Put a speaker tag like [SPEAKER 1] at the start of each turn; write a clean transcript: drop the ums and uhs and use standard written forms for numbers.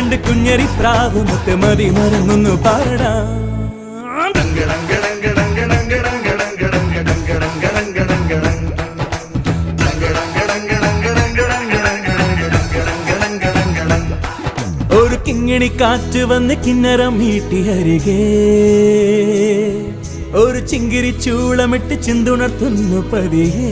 [SPEAKER 1] രണ്ട് കുഞ്ഞരി പ്രാവ് മുത്തമതി മറന്നൊന്നു പാടാം. ഒരു കിങ്ങിണി കാറ്റ് വന്ന് കിന്നരം മീട്ടി അരികെ ഒരു ചിങ്കിരി ചൂളമിട്ട് ചിന്തുണർത്തുന്നു പതിയേ.